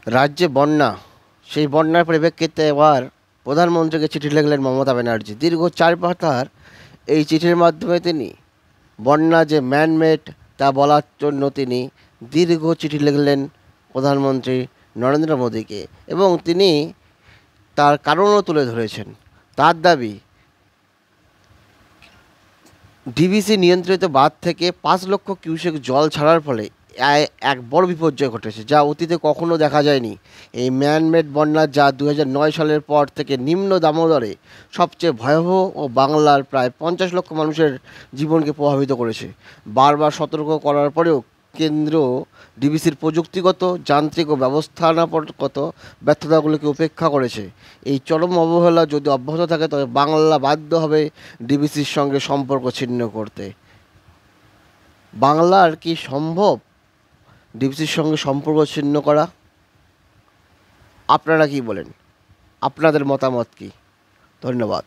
রাজ্যে বন্যা, সেই বন্যার পরিপ্রেক্ষিতে এবার প্রধানমন্ত্রীকে চিঠি লিখলেন মমতা ব্যানার্জি। দীর্ঘ 4 পাতার এই চিঠির মাধ্যমে তিনি বন্যা যে ম্যানমেড তা বলার জন্য তিনি দীর্ঘ চিঠি লিখলেন প্রধানমন্ত্রী নরেন্দ্র মোদীকে, এবং তিনি তার কারণও তুলে ধরেছেন। তার দাবি, ডিভিসি নিয়ন্ত্রিত বাঁধ থেকে 5 লক্ষ কিউসেক জল ছাড়ার ফলে এক বড় বিপর্যয় ঘটেছে, যা অতীতে কখনো দেখা যায়নি। এই ম্যানমেড বন্যা, যা 2009 সালের পর থেকে নিম্ন দামোদরে সবচেয়ে ভয়াবহ ও বাংলার প্রায় 50 লক্ষ মানুষের জীবনকে প্রভাবিত করেছে। বারবার সতর্ক করার পরেও কেন্দ্র ডিভিসির প্রযুক্তিগত, যান্ত্রিক ও ব্যবস্থাপনাগত ব্যর্থতাগুলোকে উপেক্ষা করেছে। এই চরম অবহেলা যদি অব্যাহত থাকে, তবে বাংলা বাধ্য হবে ডিভিসির সঙ্গে সম্পর্ক ছিন্ন করতে। বাংলার কি সম্ভব ডিভিসির সঙ্গে সম্পর্ক ছিন্ন করা? আপনারা কি বলেন? আপনাদের মতামত কি? ধন্যবাদ।